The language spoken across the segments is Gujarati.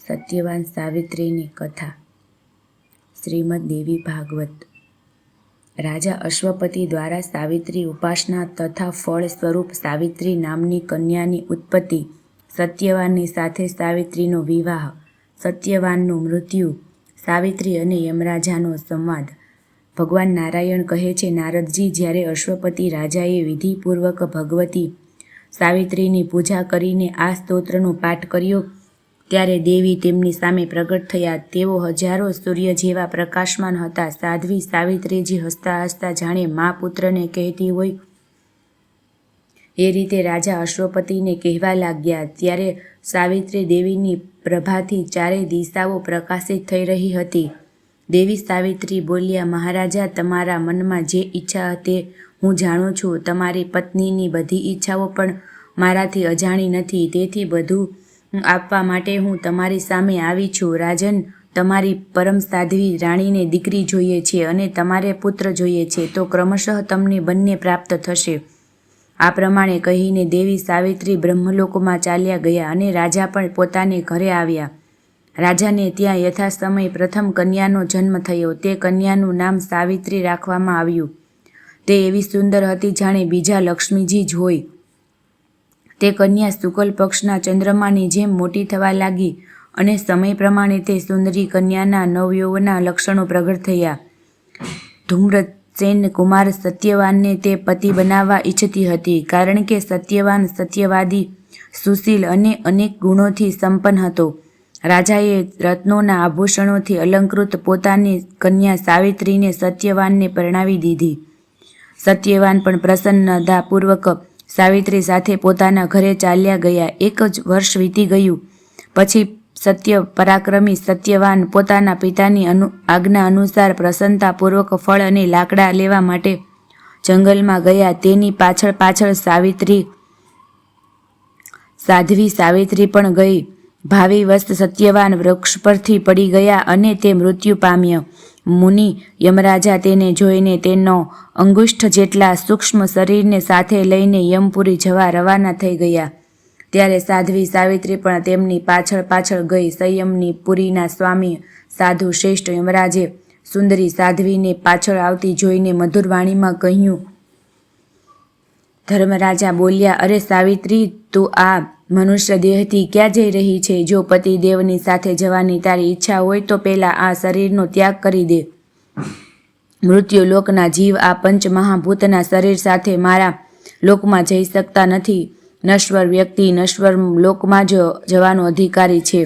સત્યવાન સાવિત્રીની કથા. શ્રીમદ દેવી ભાગવત. રાજા અશ્વપતિ દ્વારા સાવિત્રી ઉપાસના તથા ફળ સ્વરૂપ સાવિત્રી નામની કન્યાની ઉત્પત્તિ, સત્યવાનની સાથે સાવિત્રીનો વિવાહ, સત્યવાનનું મૃત્યુ, સાવિત્રી અને યમરાજાનો સંવાદ. ભગવાન નારાયણ કહે છે, નારદજી, જ્યારે અશ્વપતિ રાજાએ વિધિપૂર્વક ભગવતી સાવિત્રીની પૂજા કરીને આ સ્તોત્રનો પાઠ કર્યો, ત્યારે દેવી તેમની સામે પ્રગટ થયા. તેઓ હજારો સૂર્ય જેવા પ્રકાશમાન હતા. સાધ્વી સાવિત્રીજી હસતા હસતા જાણે મા પુત્રને કહેતી હોય એ રીતે રાજા અશ્વપતિને કહેવા લાગ્યા. ત્યારે સાવિત્રી દેવીની પ્રભાથી ચારેય દિશાઓ પ્રકાશિત થઈ રહી હતી. દેવી સાવિત્રી બોલ્યા, મહારાજા, તમારા મનમાં જે ઈચ્છા તે હું જાણું છું. તમારી પત્નીની બધી ઈચ્છાઓ પણ મારાથી અજાણી નથી. તેથી બધું આપવા માટે હું તમારી સામે આવી છું. રાજન, તમારી પરમ સાધ્વી રાણીને દીકરી જોઈએ છે અને તમારે પુત્ર જોઈએ છે, તો ક્રમશઃ તમને બંને પ્રાપ્ત થશે. આ પ્રમાણે કહીને દેવી સાવિત્રી બ્રહ્મલોકમાં ચાલ્યા ગયા અને રાજા પણ પોતાને ઘરે આવ્યા. રાજાને ત્યાં યથાસમય પ્રથમ કન્યાનો જન્મ થયો. તે કન્યાનું નામ સાવિત્રી રાખવામાં આવ્યું. તે એવી સુંદર હતી જાણે બીજા લક્ષ્મીજી જ હોય. તે કન્યા શુક્લ પક્ષના ચંદ્રમાની જેમ મોટી થવા લાગી અને સમય પ્રમાણે તે સુંદરી કન્યાના નવયૌવનના લક્ષણો પ્રગટ થયા. ધૂમ્રસેન કુમાર સત્યવાનને તે પતિ બનાવવા ઈચ્છતી હતી, કારણ કે સત્યવાન સત્યવાદી, સુશીલ અને અનેક ગુણોથી સંપન્ન હતો. રાજાએ રત્નોના આભૂષણોથી અલંકૃત પોતાની કન્યા સાવિત્રીને સત્યવાનને પરણાવી દીધી. સત્યવાન પણ પ્રસન્નતાપૂર્વક સાવિત્રી સાથે પોતાના ઘરે ચાલ્યા ગયા. એક જ વર્ષ વીતી ગયું પછી સત્ય પરાક્રમી સત્યવાન પોતાના પિતાની આજ્ઞા અનુસાર પ્રસન્નતાપૂર્વક ફળ અને લાકડા લેવા માટે જંગલમાં ગયા. તેની પાછળ પાછળ સાધ્વી સાવિત્રી પણ ગઈ. ભાવિવશ સત્યવાન વૃક્ષ પરથી પડી ગયા અને તે મૃત્યુ પામ્યો. મુનિ યમરાજા તેને જોઈને તેનો અંગુષ્ઠ જેટલા સૂક્ષ્મ શરીરને સાથે લઈને યમપુરી જવા રવાના થઈ ગયા. ત્યારે સાધ્વી સાવિત્રી પણ તેમની પાછળ પાછળ ગઈ. સંયમની પુરીના સ્વામી સાધુ શ્રેષ્ઠ યમરાજે સુંદરી સાધ્વીને પાછળ આવતી જોઈને મધુર વાણીમાં કહ્યું. ધર્મરાજા બોલ્યા, અરે સાવિત્રી, તું આ મનુષ્ય દેહથી ક્યાં જઈ રહી છે? જો પતિદેવની સાથે જવાની તારી ઈચ્છા હોય તો પહેલા આ શરીરનો ત્યાગ કરી દે. મૃત્યુ લોકના જીવ આ પંચમહાભૂતના શરીર સાથે મારા લોકમાં જઈ શકતા નથી. નશ્વર વ્યક્તિ નશ્વર લોકમાં જ જવાનો અધિકારી છે.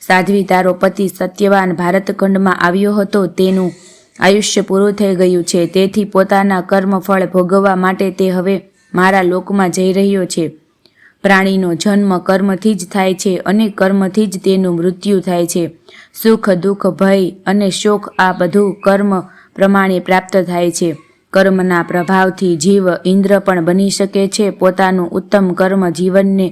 સાધ્વી, તારો પતિ સત્યવાન ભારતખંડમાં આવ્યો હતો. તેનું આયુષ્ય પૂરું થઈ ગયું છે. તેથી પોતાના કર્મફળ ભોગવવા માટે તે હવે મારા લોકમાં જઈ રહ્યો છે. પ્રાણીનો જન્મ કર્મથી જ થાય છે અને કર્મથી જ તેનું મૃત્યુ થાય છે. સુખ, દુઃખ, ભય અને શોક આ બધું કર્મ પ્રમાણે પ્રાપ્ત થાય છે. કર્મના પ્રભાવથી જીવ ઇન્દ્ર પણ બની શકે છે. પોતાનું ઉત્તમ કર્મ જીવનને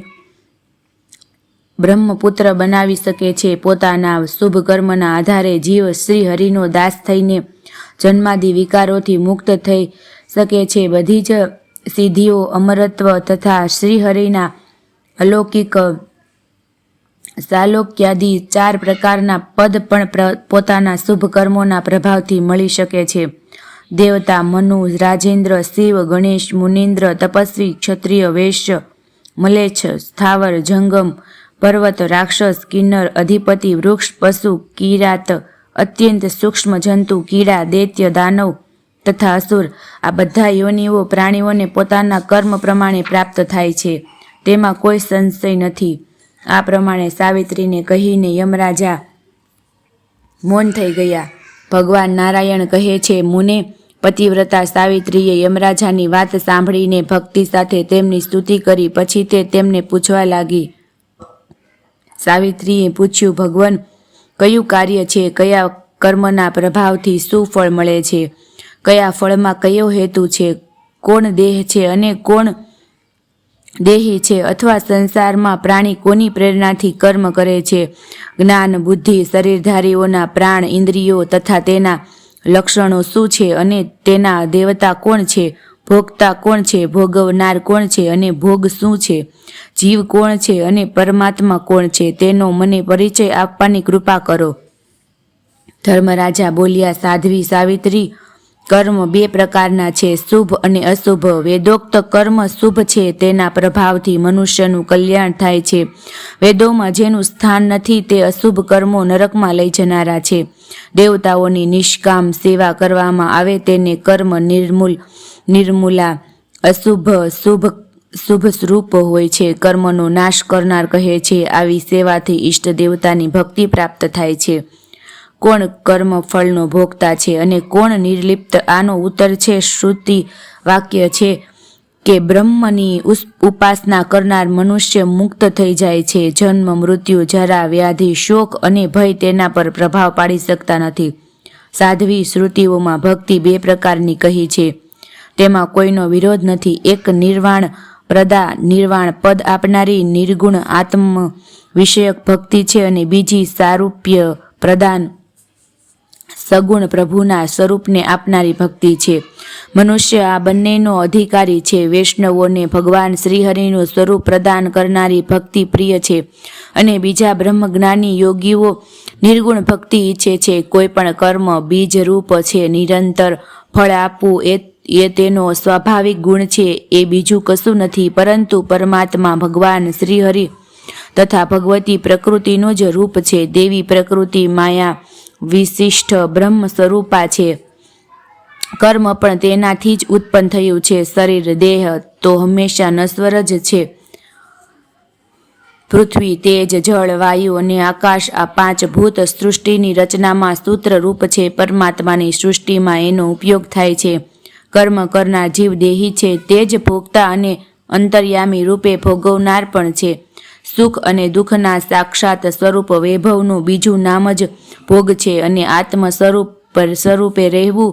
બ્રહ્મપુત્ર બનાવી શકે છે. પોતાના શુભ કર્મના આધારે જીવ શ્રી હરિનો દાસ થઈને જન્માદિ વિકારોથી મુક્ત થઈ શકે છે. બધી જ સિદ્ધિઓ, અમરત્વ તથા શ્રીહરિના અલૌકિક સાલોક્યાદિ 4 પ્રકારના પદ પણ પોતાના શુભ કર્મોના પ્રભાવથી મળી શકે છે. દેવતા, મનુ, રાજેન્દ્ર, શિવ, ગણેશ, મુનિન્દ્ર, તપસ્વી, ક્ષત્રિય, વૈશ્ય, મલેચ્છ, સ્થાવર, જંગમ, પર્વત, રાક્ષસ, કિન્નર, અધિપતિ, વૃક્ષ, પશુ, કિરાત, અત્યંત સૂક્ષ્મ જંતુ, કીડા, દૈત્ય, દાનવ તથા અસુર, આ બધા યોનિઓ પ્રાણીઓને પોતાના કર્મ પ્રમાણે પ્રાપ્ત થાય છે. તેમાં કોઈ સંશય નથી. આ પ્રમાણે સાવિત્રીને કહીને યમરાજા મૌન થઈ ગયા. ભગવાન નારાયણ કહે છે, મુને, પતિવ્રતા સાવિત્રીએ યમરાજાની વાત સાંભળીને ભક્તિ સાથે તેમની સ્તુતિ કરી. પછી તે તેમને પૂછવા લાગી. સાવિત્રીએ પૂછ્યું, ભગવાન, કયું કાર્ય છે? કયા કર્મના પ્રભાવથી શું ફળ મળે છે? કયા ફળમાં કયો હેતુ છે? કોણ દેહ છે અને કોણ દેહી છે? અથવા સંસારમાં પ્રાણી કોની પ્રેરણાથી કર્મ કરે છે? જ્ઞાન, બુદ્ધિ, શરીરધારીઓના પ્રાણ, ઇન્દ્રિયો તથા તેના લક્ષણો શું છે અને તેના દેવતા કોણ છે? ભોગતા કોણ છે, ભોગવનાર કોણ છે અને ભોગ શું છે, જીવ કોણ છે અને પરમાત્મા કોણ છે, તેનો મને પરિચય આપવાની કૃપા કરો. ધર્મરાજા બોલ્યા, સાધ્વી સાવિત્રી, કર્મ 2 પ્રકારના છે, શુભ અને અશુભ. વેદોક્ત કર્મ શુભ છે, તેના પ્રભાવથી મનુષ્યનું કલ્યાણ થાય છે. વેદોમાં જેનું સ્થાન નથી તે અશુભ કર્મો નરકમાં લઈ જનારા છે. દેવતાઓની નિષ્કામ સેવા કરવામાં આવે તેને કર્મ નિર્મૂલા શુભ સ્વરૂપ હોય છે. કર્મનો નાશ કરનાર કહે છે, આવી સેવાથી ઈષ્ટ દેવતાની ભક્તિ પ્રાપ્ત થાય છે. કોણ કર્મ ફળનો ભોગતા છે અને કોણ નિર્લિપ્ત? આનો ઉત્તર છે શ્રુતિ વાક્ય છે કે બ્રહ્મની ઉપાસના કરનાર મનુષ્ય મુક્ત થઈ જાય છે. જન્મ, મૃત્યુ, જરા, વ્યાધિ, શોક અને ભય તેના પર પ્રભાવ પાડી શકતા નથી. સાધ્વી શ્રુતિઓમાં ભક્તિ 2 પ્રકારની કહી છે, તેમાં કોઈનો વિરોધ નથી. એક નિર્વાણ પદ આપનારી નિર્ગુણ આત્મ વિષયક ભક્તિ છે અને બીજી સારૂપ્ય પ્રદાન સગુણ પ્રભુના સ્વરૂપને આપનારી ભક્તિ છે. મનુષ્ય આ બંનેનો અધિકારી છે. વૈષ્ણવોને ભગવાન શ્રીહરિનું સ્વરૂપ પ્રદાન કરનારી ભક્તિ પ્રિય છે અને બીજા બ્રહ્મજ્ઞાની યોગીઓ નિર્ગુણ ભક્તિ ઈચ્છે છે. કોઈ પણ કર્મ બીજ રૂપ છે. નિરંતર ફળ આપવું એ તેનો સ્વાભાવિક ગુણ છે. એ બીજું કશું નથી પરંતુ પરમાત્મા ભગવાન શ્રીહરિ તથા ભગવતી પ્રકૃતિનું જ રૂપ છે. દેવી પ્રકૃતિ માયા વિશિષ્ટ બ્રહ્મ સ્વરૂપા છે. કર્મ પણ તેનાથી જ ઉત્પન્ન થયું છે. શરીર, દેહ તો હંમેશા નશ્વર જ છે. પૃથ્વી, તેજ, જળ, વાયુ અને આકાશ આ 5 ભૂત સૃષ્ટિની રચનામાં સૂત્ર રૂપ છે. પરમાત્માની સૃષ્ટિમાં એનો ઉપયોગ થાય છે. કર્મ કરનાર જીવ દેહી છે, તે જ ભોગતા અને અંતર્યામી રૂપે ભોગવનાર પણ છે. સુખ અને દુઃખના સાક્ષાત સ્વરૂપ વૈભવનું બીજું નામ જ ભોગ છે અને આત્મ સ્વરૂપે રહેવું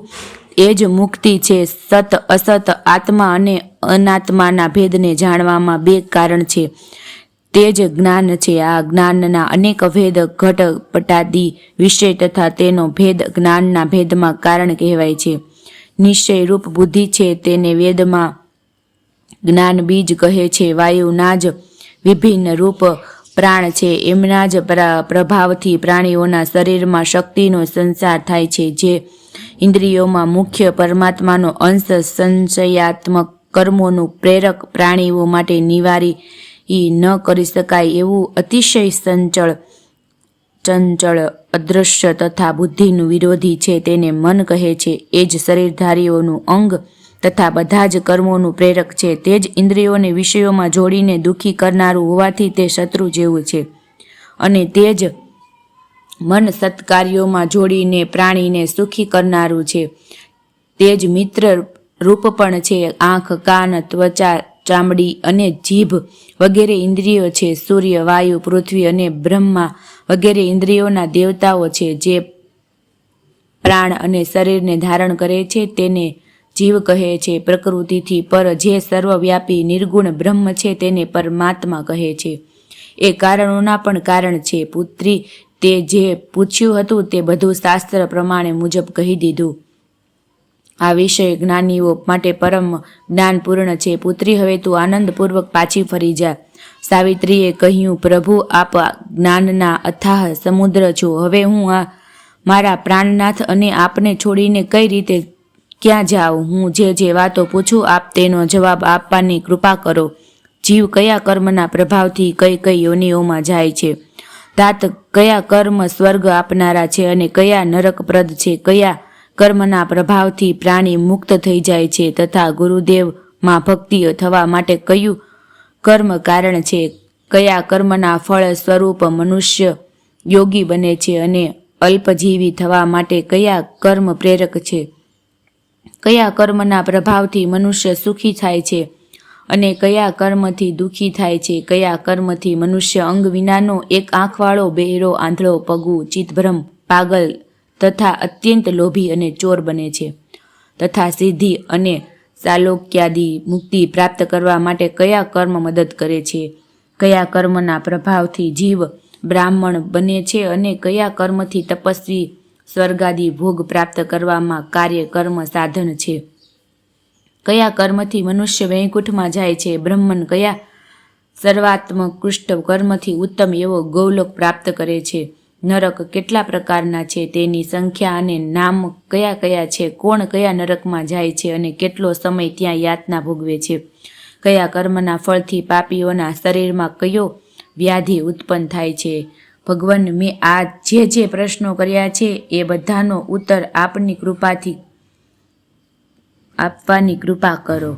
એ જ મુક્તિ છે. સત અસત, આત્મા અને અનાત્માના ભેદને જાણવામાં 2 કારણ છે, તે જ જ્ઞાન છે. આ જ્ઞાનના અનેક ભેદ, ઘટપટાદી વિષય તથા તેનો ભેદ જ્ઞાનના ભેદમાં કારણ કહેવાય છે. નિશ્ચય રૂપ બુદ્ધિ છે, તેને વેદમાં જ્ઞાન બીજ કહે છે. વાયુના જ વિભિન્ન રૂપ પ્રાણ છે. એમના જ પ્રભાવથી પ્રાણીઓના શરીરમાં શક્તિનો સંચાર થાય છે. જે ઇન્દ્રિયોમાં મુખ્ય પરમાત્માનો અંશ સંશયાત્મક કર્મોનું પ્રેરક પ્રાણીઓ માટે નિવારી ન કરી શકાય એવું અતિશય ચંચળ અદૃશ્ય તથા બુદ્ધિનું વિરોધી છે, તેને મન કહે છે. એ જ શરીરધારીઓનું અંગ તથા બધા જ કર્મોનું પ્રેરક છે. તે જ ઇન્દ્રિયોને વિષયોમાં જોડીને દુઃખી કરનારું હોવાથી તે શત્રુ જેવું છે અને તે જ મન સત્કાર્યોમાં જોડીને પ્રાણીને સુખી કરનારું છે. તે જ મિત્ર રૂપ પણ છે. આંખ, કાન, ત્વચા, ચામડી અને જીભ વગેરે ઇન્દ્રિયો છે. સૂર્ય, વાયુ, પૃથ્વી અને બ્રહ્મા વગેરે ઇન્દ્રિયોના દેવતાઓ છે. જે પ્રાણ અને શરીરને ધારણ કરે છે તેને જીવ કહે છે. પ્રકૃતિથી પર જે સર્વવ્યાપી નિર્ગુણ બ્રહ્મ છે તેને પરમાત્મા કહે છે. એ કારણોના પણ કારણ છે. પુત્રી, તે જે પૂછ્યું હતું તે બધું શાસ્ત્ર પ્રમાણે મુજબ કહી દીધું. આ વિષય જ્ઞાનીઓ માટે પરમ જ્ઞાનપૂર્ણ છે. પુત્રી, હવે તું આનંદપૂર્વક પાછી ફરી જા. સાવિત્રીએ કહ્યું, પ્રભુ, આપ જ્ઞાનના અથાહ સમુદ્ર છો. હવે હું મારા પ્રાણનાથ અને આપને છોડીને કઈ રીતે ક્યાં જાઉં? હું જે વાતો પૂછું આપ તેનો જવાબ આપવાની કૃપા કરો. જીવ કયા કર્મના પ્રભાવથી કઈ યોનિઓમાં જાય છે? તાત કયા કર્મ સ્વર્ગ આપનારા છે અને કયા નરકપ્રદ છે? કયા કર્મના પ્રભાવથી પ્રાણી મુક્ત થઈ જાય છે તથા ગુરુદેવમાં ભક્તિ થવા માટે કયું કર્મ કારણ છે? કયા કર્મના ફળ સ્વરૂપ મનુષ્ય યોગી બને છે અને અલ્પજીવી થવા માટે કયા કર્મ પ્રેરક છે? કયા કર્મના પ્રભાવથી મનુષ્ય સુખી થાય છે અને કયા કર્મથી દુઃખી થાય છે? કયા કર્મથી મનુષ્ય અંગ વિનાનો, એક આંખવાળો, બહેરો, આંધળો, પગુ, ચિત્તભ્રમ, પાગલ તથા અત્યંત લોભી અને ચોર બને છે? તથા સિદ્ધિ અને સાલોક્યાદી મુક્તિ પ્રાપ્ત કરવા માટે કયા કર્મ મદદ કરે છે? કયા કર્મના પ્રભાવથી જીવ બ્રાહ્મણ બને છે અને કયા કર્મથી તપસ્વી સ્વર્ગાદી ભોગ પ્રાપ્ત કરવામાં કાર્ય કર્મ સાધન છે? કયા કર્મથી મનુષ્ય વૈકુંઠમાં જાય છે? બ્રહ્મન કયા સર્વાત્મકૃષ્ટ કર્મથી ઉત્તમ એવો ગૌલોક પ્રાપ્ત કરે છે? નરક કેટલા પ્રકારના છે તેની સંખ્યા અને નામ કયા કયા છે? કોણ કયા નરકમાં જાય છે અને કેટલો સમય ત્યાં યાતના ભોગવે છે? કયા કર્મના ફળથી પાપીઓના શરીરમાં કયો વ્યાધિ ઉત્પન્ન થાય છે? ભગવાન, મેં આ જે પ્રશ્નો કર્યા છે એ બધાનો ઉત્તર આપની કૃપાથી આપવાની કૃપા કરો.